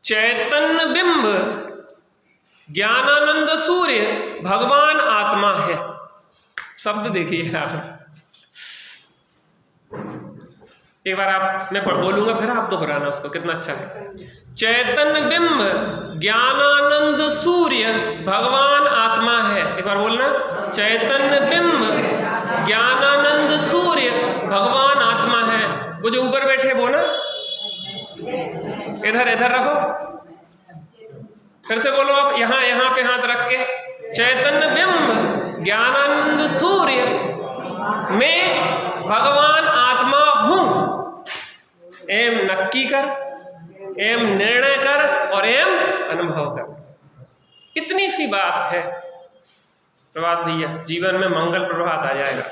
चैतन्य बिंब ज्ञानानंद सूर्य भगवान आत्मा है। शब्द देखिए आप, एक बार आप, मैं बोलूंगा फिर आप दोहराना उसको, कितना अच्छा है। चैतन्य बिंब ज्ञानानंद सूर्य भगवान आत्मा है। एक बार बोलना, चैतन्य बिंब ज्ञानानंद सूर्य भगवान आत्मा है। वो जो ऊपर बैठे वो ना, इधर इधर रखो, फिर से बोलो आप, यहाँ पे हाथ रख के, चैतन्य बिंब ज्ञानानंद सूर्य में भगवान आत्मा हूं। एम नक्की कर, एम निर्णय कर और एम अनुभव कर। इतनी सी बात है। प्रभात भैया, जीवन में मंगल प्रभात आ जाएगा।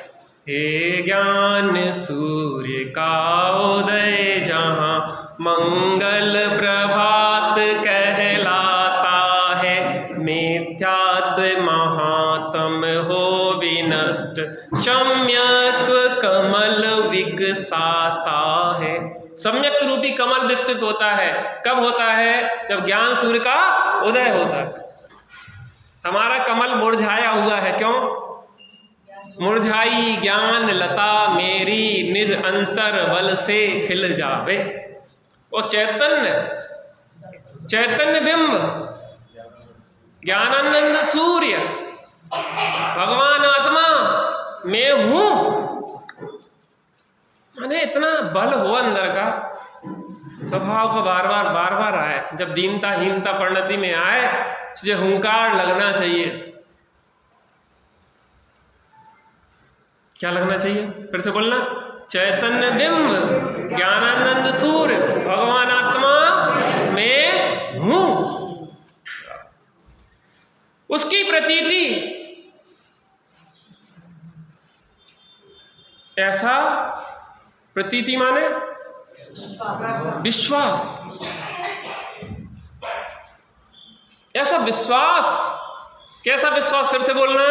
हे ज्ञान सूर्य का उदय जहां मंगल प्रभात कहलाता है, मिथ्यात्व महात्म हो विनष्ट, सम्यक्त्व कमल विकसाता है। सम्यक रूपी कमल विकसित होता है। कब होता है? जब ज्ञान सूर्य का उदय होता है। हमारा कमल मुरझाया हुआ है, क्यों? मुरझाई ज्ञान लता मेरी निज अंतर बल से खिल जावे। वो चैतन्य बिंब ज्ञानानंद सूर्य भगवान आत्मा मैं हूं। माने इतना बल हो अंदर का, स्वभाव को बार बार आए। जब दीनता हीनता परिणति में आए, तुझे हुंकार लगना चाहिए। क्या लगना चाहिए? फिर से बोलना, चैतन्य बिंब ज्ञानानंद सूर्य भगवान आत्मा मैं हूं। उसकी प्रतीति ऐसा, प्रतीति माने विश्वास, ऐसा विश्वास। कैसा विश्वास? फिर से बोलना,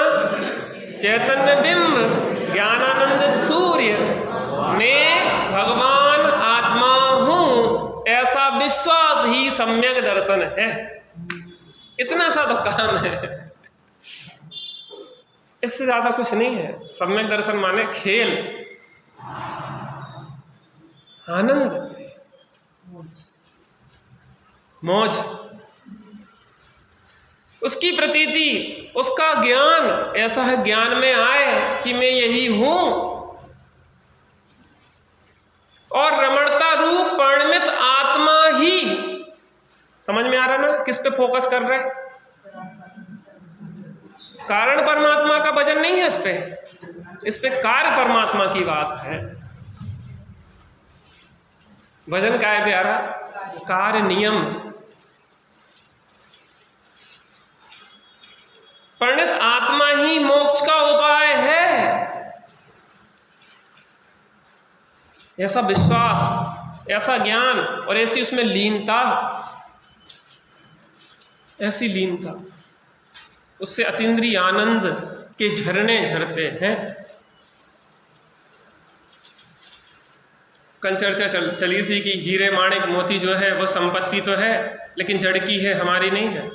चैतन्य बिंब ज्ञानानंद सूर्य में भगवान आत्मा हूं, ऐसा विश्वास ही सम्यक दर्शन है। इतना सा तो काम है, इससे ज्यादा कुछ नहीं है। सम्यक दर्शन माने खेल, आनंद, मौज। उसकी प्रतीति, उसका ज्ञान ऐसा है, ज्ञान में आए कि मैं यही हूं, और रमणता रूप परिणमित आत्मा ही। समझ में आ रहा ना किस पे फोकस कर रहे? कारण परमात्मा का वजन नहीं है इस पे कार्य परमात्मा की बात है। वजन क्या है प्यारा? कार्य नियम। परिणत आत्मा ही मोक्ष का उपाय है। ऐसा विश्वास, ऐसा ज्ञान और ऐसी उसमें लीनता, ऐसी लीनता, उससे अतीन्द्रिय आनंद के झरने झरते हैं। कल चर्चा चली थी कि हीरे माणिक मोती जो है वो संपत्ति तो है, लेकिन जड़ की है, हमारी नहीं है।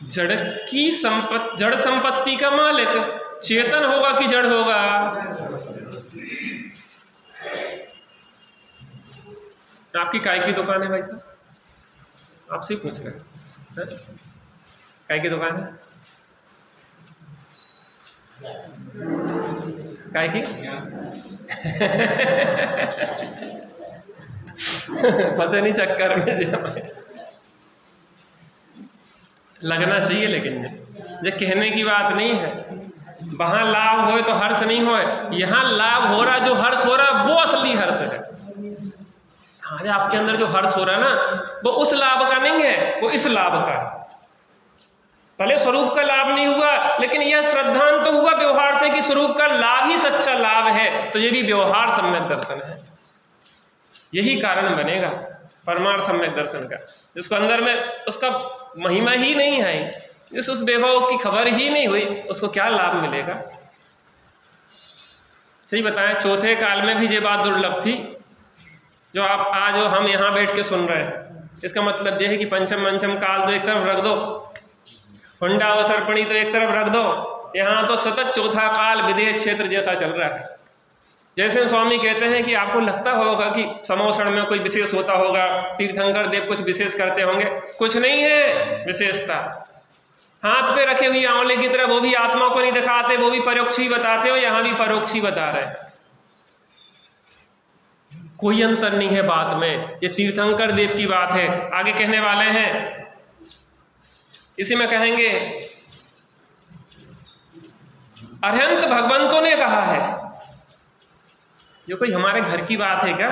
जड़ संपत्ति का मालिक चेतन होगा कि जड़ होगा? आपकी काय की दुकान है भाई साहब? आपसे ही पूछ रहे हैं, काय की दुकान है? काय की? फंसे नहीं चक्कर में। लगना चाहिए, लेकिन ये कहने की बात नहीं है। वहां लाभ होए तो हर्ष नहीं होए, यहां लाभ हो रहा, जो हर्ष हो रहा वो असली हर्ष है। हाँ, आपके अंदर जो हर्ष हो रहा है ना, वो उस लाभ का नहीं है, वो इस लाभ का। भले स्वरूप का लाभ नहीं हुआ, लेकिन यह श्रद्धांत तो हुआ व्यवहार से कि स्वरूप का लाभ ही सच्चा लाभ है, तो ये भी व्यवहार सम्यक दर्शन है। यही कारण बनेगा परमार्थ सम्यक दर्शन का, जिसको अंदर में उसका महिमा ही नहीं है, जिस उस वैभव की खबर ही नहीं हुई, उसको क्या लाभ मिलेगा? सही बताएं, चौथे काल में भी ये बात दुर्लभ थी जो आप आज हम यहाँ बैठ के सुन रहे हैं, इसका मतलब यह है कि पंचम पंचम काल तो एक तरफ रख दो, हुंडा अवसर्पणी तो एक तरफ रख दो, यहाँ तो सतत चौथा काल विदेह क्षेत्र जैसा चल रहा है। जैसे स्वामी कहते हैं कि आपको लगता होगा कि समोषण में कोई विशेष होता होगा, तीर्थंकर देव कुछ विशेष करते होंगे, कुछ नहीं है विशेषता। हाथ पे रखे हुई आंवले की तरह वो भी आत्मा को नहीं दिखाते, वो भी परोक्ष ही बताते हो, यहाँ भी परोक्ष ही बता रहे हैं, कोई अंतर नहीं है बात में। ये तीर्थंकर देव की बात है, आगे कहने वाले हैं, इसी में कहेंगे अरहंत भगवंतों ने कहा है। ये कोई हमारे घर की बात है क्या?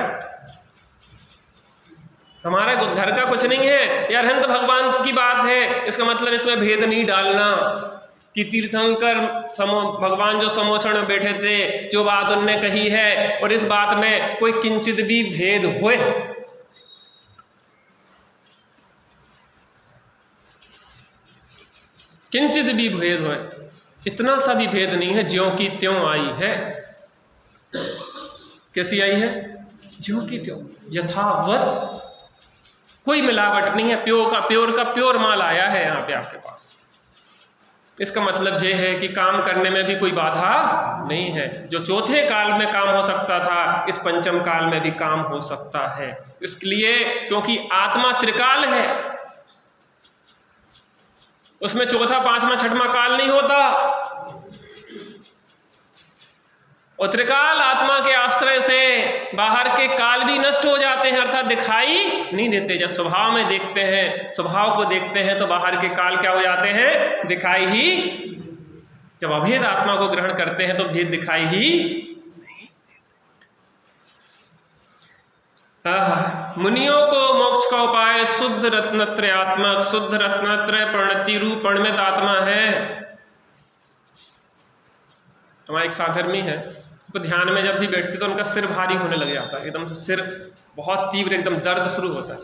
हमारे घर का कुछ नहीं है, ये अरहंत भगवान की बात है। इसका मतलब इसमें भेद नहीं डालना कि तीर्थंकर भगवान जो समोषण में बैठे थे, जो बात उनने कही है और इस बात में कोई किंचित भी भेद हुए, किंचित भी भेद हुए, इतना सा भी भेद नहीं है, ज्यों की त्यों आई है। कैसी आई है? ज्यों की त्यों, यथावत, कोई मिलावट नहीं है, प्योर का प्योर माल आया है यहाँ पे आपके पास। इसका मतलब ये है कि काम करने में भी कोई बाधा नहीं है। जो चौथे काल में काम हो सकता था, इस पंचम काल में भी काम हो सकता है। इसलिए क्योंकि आत्मा त्रिकाल है, उसमें चौथा पांचवा छठवां काल नहीं होता। और त्रिकाल आत्मा के आश्रय से बाहर के काल भी नष्ट हो जाते हैं, अर्थात दिखाई नहीं देते। जब स्वभाव में देखते हैं, स्वभाव को देखते हैं, तो बाहर के काल क्या हो जाते हैं? दिखाई ही। जब अभेद आत्मा को ग्रहण करते हैं तो भेद दिखाई ही नहीं। मुनियों को मोक्ष का उपाय शुद्ध रत्नत्रयात्मक, शुद्ध रत्नत्रय प्रणति रूप प्रणमित आत्मा है। हमारा एक साधर्मी है, तो ध्यान में जब भी बैठते तो उनका सिर भारी होने लग जाता है, एकदम से सिर बहुत तीव्र, एकदम दर्द शुरू होता है,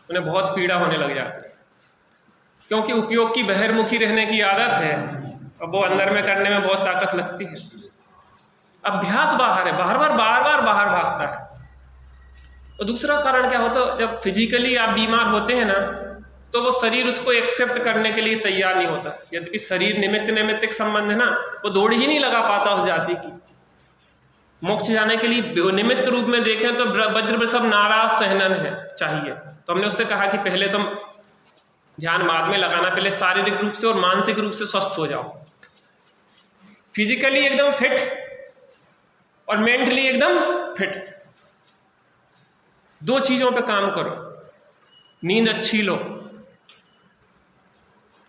उन्हें बहुत पीड़ा होने लग जाती है, क्योंकि उपयोग की बहिर्मुखी रहने की आदत है, और वो अंदर में करने में बहुत ताकत लगती है। अभ्यास बाहर है, बार बार बाहर भागता है। और दूसरा कारण क्या होता है, जब फिजिकली आप बीमार होते हैं ना, तो वो शरीर उसको एक्सेप्ट करने के लिए तैयार नहीं होता। यद्यपि शरीर निमित्तिक संबंध है ना, वो दौड़ ही नहीं लगा पाता उस जाति की। मोक्ष जाने के लिए निमित्त रूप में देखें तो वज्र सब नाराज सहनन है चाहिए। तो हमने उससे कहा कि पहले तुम ध्यान बाद में लगाना, पहले शारीरिक रूप से और मानसिक रूप से स्वस्थ हो जाओ, फिजिकली एकदम फिट और मेंटली एकदम फिट। दो चीजों पे काम करो, नींद अच्छी लो।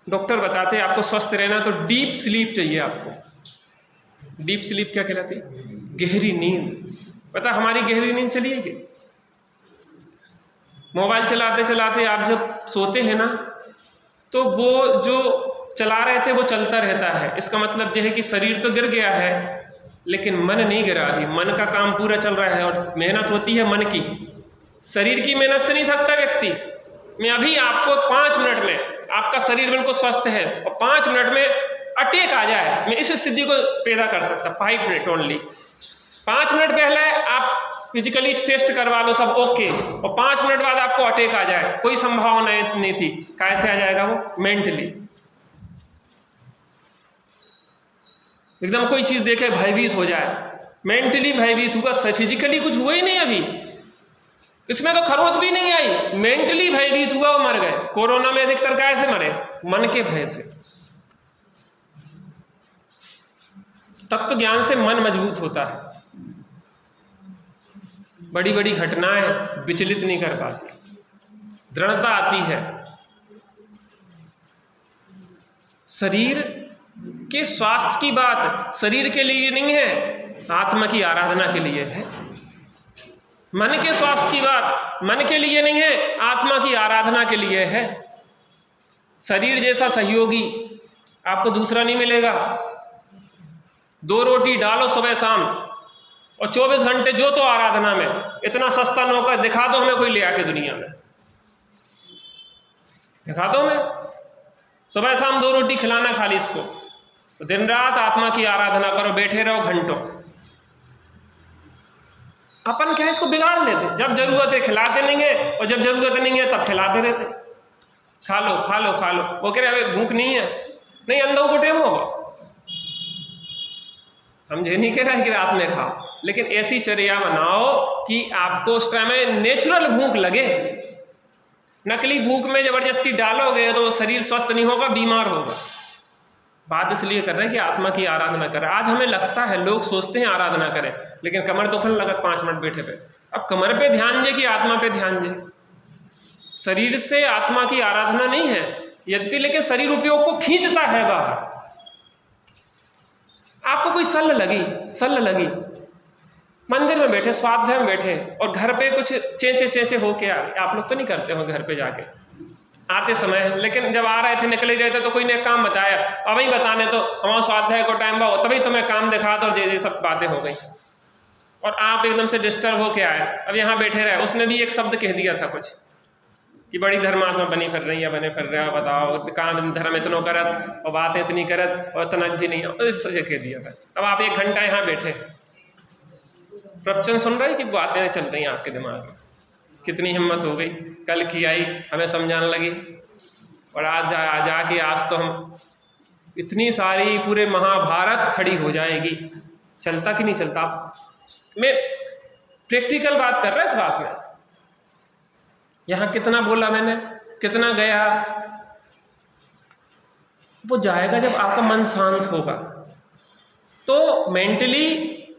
डॉक्टर बताते हैं आपको स्वस्थ रहना तो डीप स्लीप चाहिए आपको। डीप स्लीप क्या कहलाती है? गहरी नींद। पता हमारी गहरी नींद चली है कि मोबाइल चलाते चलाते आप जब सोते हैं ना, तो वो जो चला रहे थे वो चलता रहता है। इसका मतलब यह है कि शरीर तो गिर गया है, लेकिन मन नहीं गिरा है। मन का काम पूरा चल रहा है और मेहनत होती है मन की। शरीर की मेहनत से नहीं थकता व्यक्ति। मैं अभी आपको 5 मिनट में, आपका शरीर बिल्कुल स्वस्थ है और 5 मिनट में अटैक आ जाए, मैं इस स्थिति को पैदा कर सकता। 5 मिनट ओनली। 5 मिनट पहले आप फिजिकली टेस्ट करवा लो, सब ओके, और 5 मिनट बाद आपको अटैक आ जाए, कोई संभावना नहीं थी। कैसे आ जाएगा वो? मेंटली एकदम कोई चीज देखे भयभीत हो जाए, मेंटली भयभीत हुआ, फिजिकली कुछ हुआ ही नहीं अभी, इसमें तो खरोच भी नहीं आई, मेंटली भयभीत हुआ और मर गए। कोरोना में अधिकतर कैसे मरे? मन के भय से। तत्व ज्ञान से मन मजबूत होता है, बड़ी बड़ी घटनाएं विचलित नहीं कर पाती, दृढ़ता आती है। शरीर के स्वास्थ्य की बात शरीर के लिए नहीं है, आत्मा की आराधना के लिए है। मन के स्वास्थ्य की बात मन के लिए नहीं है, आत्मा की आराधना के लिए है। शरीर जैसा सहयोगी आपको दूसरा नहीं मिलेगा। 2 रोटी डालो सुबह शाम और 24 घंटे जो तो आराधना में। इतना सस्ता नौकर दिखा दो हमें कोई ले आके दुनिया में, दिखा दो हमें। सुबह शाम 2 रोटी खिलाना खाली इसको, तो दिन रात आत्मा की आराधना करो, बैठे रहो घंटों। अपन क्या है इसको बिगाड़ लेते, जब जरूरत है खिलाते नहीं है और जब जरूरत नहीं है तब खिलाते रहते, खा लो खा लो खा लो। वो कह रहे अबे भूख नहीं है, नहीं अंधों को टेम होगा। हम ये नहीं कह रहे कि रात में खाओ, लेकिन ऐसी चर्या बनाओ कि आपको उस टाइम में नेचुरल भूख लगे। नकली भूख में जबरदस्ती डालोगे तो वो शरीर स्वस्थ नहीं होगा, बीमार होगा। बात इसलिए कर रहे हैं कि आत्मा की आराधना करें। आज हमें लगता है, लोग सोचते हैं आराधना करें, लेकिन कमर दुखने लगा 5 मिनट बैठे पे। अब कमर पे ध्यान दे कि आत्मा पे ध्यान दे। शरीर से आत्मा की आराधना नहीं है यद्यपि, लेकिन शरीर उपयोग को खींचता है बाहर। आपको कोई सल्ल लगी मंदिर में बैठे, स्वाध्याय में बैठे और घर पे कुछ चेंचे होके आ, आप लोग तो नहीं करते हो घर पे जाके आते समय, लेकिन जब आ रहे थे निकल ही रहे थे तो कोई ने काम बताया, अब ही बताने तो हमारा स्वाध्याय को टाइम बा तभी तुम्हें काम दिखा दो और ये सब बातें हो गई और आप एकदम से डिस्टर्ब होके आए। अब यहाँ बैठे रहे, उसने भी एक शब्द कह दिया था कुछ कि बड़ी धर्मात्मा बनी फिर रही है, बने फिर रहे हो, बताओ काम धर्म इतनो करत और बातें इतनी करत और तनक भी नहीं, ये कह दिया था। अब आप 1 घंटा यहाँ बैठे प्रवचन सुन रहे कि बातें चल रही हैं आपके दिमाग में, कितनी हिम्मत हो गई, कल की आई हमें समझाने लगी और आज जाके आज तो हम इतनी सारी पूरे महाभारत खड़ी हो जाएगी। चलता कि नहीं चलता? मैं प्रैक्टिकल बात कर रहा इस बात में। यहाँ कितना बोला मैंने, कितना गया, वो जाएगा जब आपका मन शांत होगा। तो मेंटली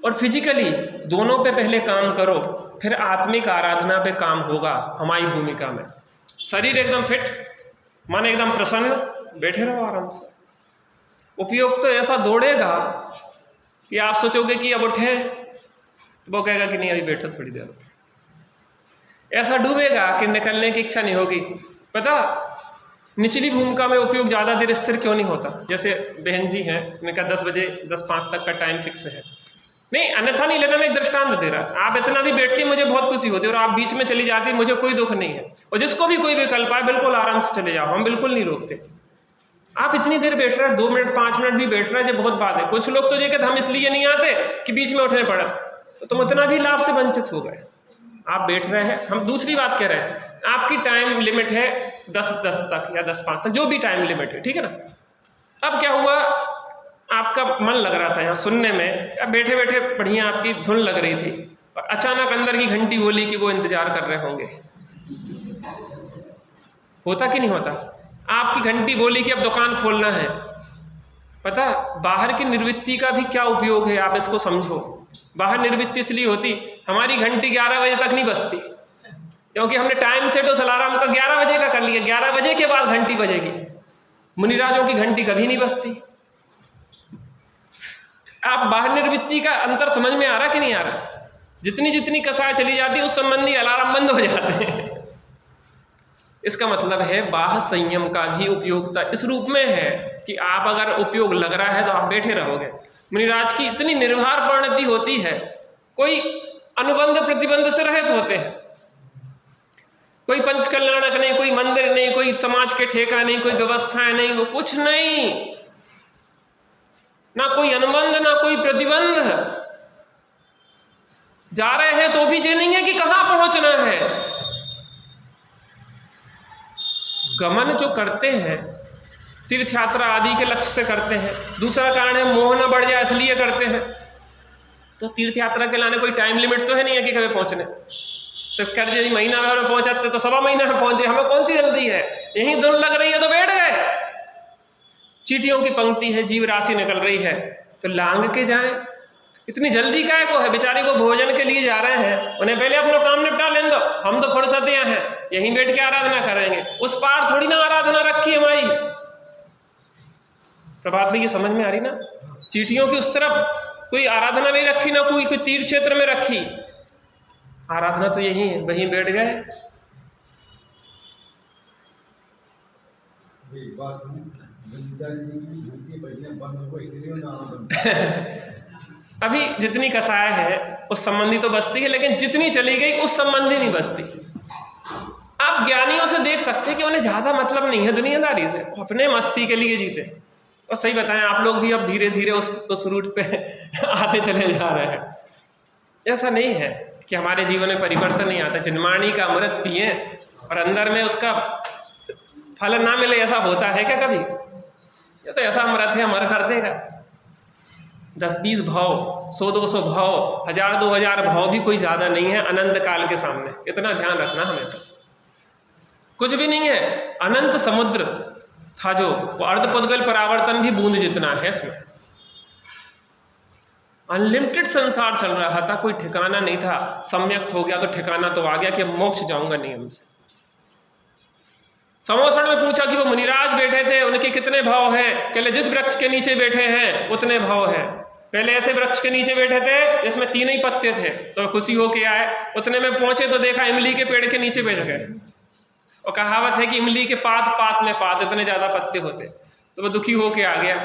और फिजिकली दोनों पे पहले काम करो, फिर आत्मिक आराधना पे काम होगा हमारी भूमिका में। शरीर एकदम फिट, मन एकदम प्रसन्न, बैठे रहो आराम से। उपयोग तो ऐसा दौड़ेगा कि आप सोचोगे कि अब उठे तो वो कहेगा कि नहीं अभी बैठो थोड़ी देर। ऐसा डूबेगा कि निकलने की इच्छा नहीं होगी। पता निचली भूमिका में उपयोग ज़्यादा देर स्थिर क्यों नहीं होता? जैसे बहन जी हैं, उनका 10 बजे 10:05 तक का टाइम फिक्स है। नहीं, अन्यथा नहीं लेना, मैं एक दृष्टांत दे रहा। आप इतना भी बैठती मुझे बहुत खुशी होती है और आप बीच में चली जाती मुझे कोई दुख नहीं है। और जिसको भी कोई विकल्प आए बिल्कुल आराम से चले जाओ, हम बिल्कुल नहीं रोकते। आप इतनी देर बैठ रहे हैं, 2 मिनट 5 मिनट भी बैठ रहे हैं, ये बहुत बात है। कुछ लोग तो ये कहते हम इसलिए नहीं आते कि बीच में उठने पड़ा, तो तुम उतना भी लाभ से वंचित हो गए। आप बैठ रहे हैं, हम दूसरी बात कह रहे हैं, आपकी टाइम लिमिट है 10:10 तक या 10:05 तक, जो भी टाइम लिमिट है, ठीक है ना। अब क्या हुआ, आपका मन लग रहा था यहाँ सुनने में, अब बैठे बैठे बढ़िया आपकी धुन लग रही थी और अचानक अंदर की घंटी बोली कि वो इंतजार कर रहे होंगे। होता कि नहीं होता? आपकी घंटी बोली कि अब दुकान खोलना है। पता बाहर की निर्वृत्ति का भी क्या उपयोग है, आप इसको समझो। बाहर निर्वृत्ति इसलिए होती, हमारी घंटी 11 बजे तक नहीं बजती क्योंकि हमने टाइम सेट उस अलार्म का 11 बजे का कर लिया। 11 बजे के बाद घंटी बजेगी। मुनिराजों की घंटी कभी नहीं बजती। आप बाहर निर्वृत्ति का अंतर समझ में आ रहा कि नहीं आ रहा? जितनी जितनी कसाय चली जाती उस संबंधी अलार्म बंद हो जाते हैं। इसका मतलब है बाह्य संयम का भी उपयोगिता इस रूप में है कि आप अगर उपयोग लग रहा है तो आप बैठे रहोगे। मुनिराज की इतनी निर्भर परिणति होती है, कोई अनुबंध प्रतिबंध से रहित होते हैं, कोई पंच कल्याणक नहीं, कोई मंदिर नहीं, कोई समाज के ठेका नहीं, कोई व्यवस्थाएं नहीं, वो कुछ नहीं, ना कोई अनुबंध ना कोई प्रतिबंध। जा रहे हैं तो भी ये नहीं है कि कहां पहुंचना है। गमन जो करते हैं तीर्थ यात्रा आदि के लक्ष्य से करते हैं। दूसरा कारण है मोह न बढ़ जाए इसलिए करते हैं। तो तीर्थ यात्रा के लाने कोई टाइम लिमिट तो है नहीं है कि कभी पहुंचने। सिर्फ कर जी महीना भर में पहुंचाते तो 1.25 महीना में पहुंचे, हमें कौन सी जल्दी है, यही धुन लग रही है तो बैठ गए। चीटियों की पंक्ति है, जीव राशि निकल रही है तो लांग के जाएं। इतनी जल्दी काय को है, बेचारे को भोजन के लिए जा रहे हैं, उन्हें पहले अपना काम निपटा लें दो, हम तो फुर्सतियां हैं, यहीं बैठ के आराधना करेंगे। उस पार थोड़ी ना आराधना रखी हमारी। प्रभात में ये समझ में आ रही ना? चीटियों की उस तरफ कोई आराधना नहीं रखी, ना कोई तीर्थ क्षेत्र में रखी। आराधना तो यही है, वहीं बैठ गए। अभी जितनी कसाय है उस संबंधी तो बसती है, लेकिन जितनी चली गई उस संबंधी नहीं बसती। आप ज्ञानियों से देख सकते हैं कि उन्हें ज्यादा मतलब नहीं है दुनियादारी से, अपने मस्ती के लिए जीते। और सही बताएं, आप लोग भी अब धीरे धीरे उस रूट पे आते चले जा रहे हैं। ऐसा नहीं है। कि हमारे जीवन में परिवर्तन नहीं आता। जिनमाणी का अमृत पिए और अंदर में उसका फल ना मिले, ऐसा होता है क्या कभी? ये तो ऐसा अमृत है, अमर कर देगा। 10-20 भाव, 100-200 भाव, 1000-2000 भाव भी कोई ज़्यादा नहीं है अनंत काल के सामने। इतना ध्यान रखना हमेशा, कुछ भी नहीं है। अनंत समुद्र था जो, वो अर्धपुद्गल परावर्तन भी बूंद जितना है इसमें। अनलिमिटेड संसार चल रहा था, कोई ठिकाना नहीं था। सम्यक्त हो गया तो ठिकाना तो आ गया कि मोक्ष जाऊंगा नियम से। समोसण में पूछा कि वो मुनिराज बैठे थे, उनके कितने भाव हैं? कहले जिस वृक्ष के नीचे बैठे हैं उतने भाव हैं। पहले ऐसे वृक्ष के नीचे बैठे थे जिसमें 3 ही पत्ते थे, तो खुशी होके आए। उतने में पहुंचे तो देखा इमली के पेड़ के नीचे बैठ गए। और कहावत है कि इमली के पात पात में पात, इतने ज्यादा पत्ते होते। तो वो दुखी होके आ गया।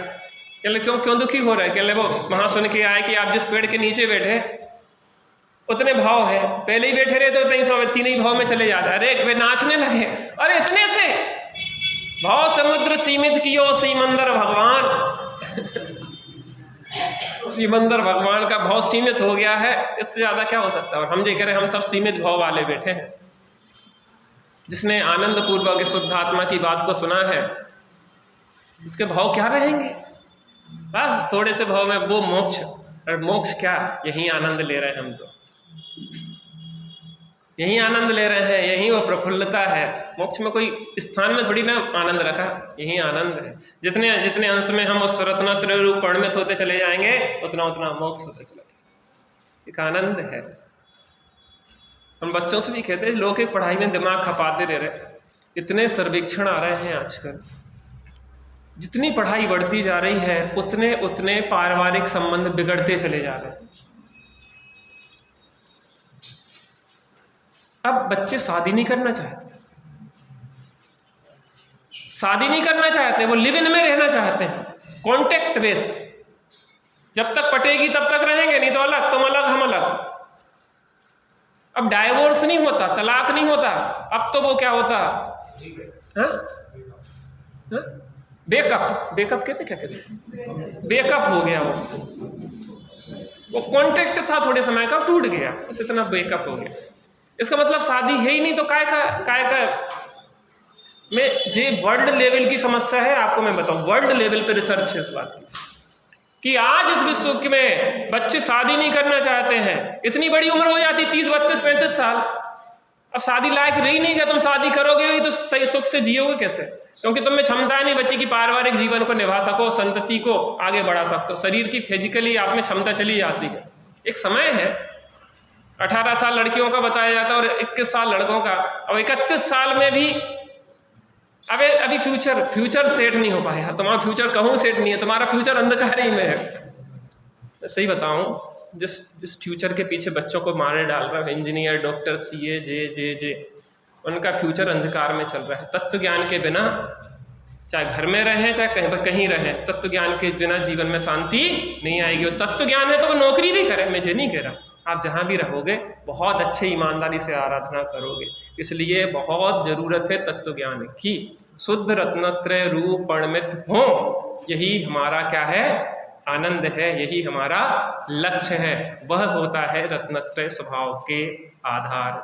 कहले क्यों दुखी हो रहा है? कहले वो वहां सुन के आए कि आप जिस पेड़ के नीचे बैठे उतने भाव है, पहले ही बैठे रहे तो 3 ही भाव में चले जाते। अरे वे नाचने लगे, अरे इतने से भाव समुद्र सीमित कियो सीमंदर भगवान। सीमंदर भगवान का भाव सीमित हो गया है, इससे ज्यादा क्या हो सकता है? और हम जो कह रहे हम सब सीमित भाव वाले बैठे हैं। जिसने आनंद पूर्वक इस शुद्ध आत्मा की बात को सुना है, उसके भाव क्या रहेंगे? बस थोड़े से भाव में वो मोक्ष। और मोक्ष क्या? यही आनंद ले रहे हैं हम तो, यही आनंद ले रहे हैं, यही वो प्रफुल्लता है। मोक्ष में कोई स्थान में थोड़ी ना आनंद रखा, यही आनंद है। जितने जितने अंश में हम उस रत्नत्रय रूप परिणत होते चले जाएंगे, उतना उतना मोक्ष होते चला जाएगा। एक आनंद है। हम बच्चों से भी कहते हैं, लोग एक पढ़ाई में दिमाग खपाते रह रहे। इतने सर्वेक्षण आ रहे हैं आजकल, जितनी पढ़ाई बढ़ती जा रही है उतने उतने पारिवारिक संबंध बिगड़ते चले जा रहे हैं। अब बच्चे शादी नहीं करना चाहते, शादी नहीं करना चाहते, वो लिव इन में रहना चाहते हैं, कॉन्टेक्ट बेस। जब तक पटेगी तब तक रहेंगे, नहीं तो अलग, तुम अलग हम अलग। अब डाइवोर्स नहीं होता, तलाक नहीं होता, अब तो वो क्या होता? बेकअप कहते, क्या कहते? बेकअप हो गया। वो कॉन्टेक्ट था थोड़े समय का, टूट गया, बस इतना बेकअप हो गया। इसका मतलब शादी है ही नहीं, तो काय का में जे वर्ल्ड लेवल की समस्या है। आपको मैं बताऊं, वर्ल्ड लेवल पे रिसर्च है इस बात की कि आज इस विश्व में बच्चे शादी नहीं करना चाहते हैं। इतनी बड़ी उम्र हो जाती, 30, 32, 35 साल, अब शादी लायक रही नहीं कि तुम शादी करोगे तो सही सुख से जियोगे कैसे? क्योंकि तुम में क्षमता नहीं बच्ची की पारिवारिक जीवन को निभा सको, संतति को आगे बढ़ा सकते हो। शरीर की फिजिकली आप में क्षमता चली जाती है। एक समय है 18 साल लड़कियों का बताया जाता है और 21 साल लड़कों का। अब 31 साल में भी अभी फ्यूचर सेट नहीं हो पाया। तुम्हारा फ्यूचर कहूँ सेट नहीं है, तुम्हारा फ्यूचर अंधकार ही में है। मैं सही बताऊं, जिस फ्यूचर के पीछे बच्चों को मारे डाल रहा है, इंजीनियर, डॉक्टर, CA, जे, उनका फ्यूचर अंधकार में चल रहा है। तत्व ज्ञान के बिना, चाहे घर में रहें चाहे कहीं रहें, तत्व ज्ञान के बिना जीवन में शांति नहीं आएगी। और तत्व ज्ञान है तो वो नौकरी भी करें, मैं ये नहीं कह रहा। आप जहाँ भी रहोगे बहुत अच्छे ईमानदारी से आराधना करोगे, इसलिए बहुत ज़रूरत है तत्व ज्ञान की। शुद्ध रत्नत्रय रूप परिणमित हो, यही हमारा क्या है? आनंद है, यही हमारा लक्ष्य है। वह होता है रत्नत्रय स्वभाव के आधार।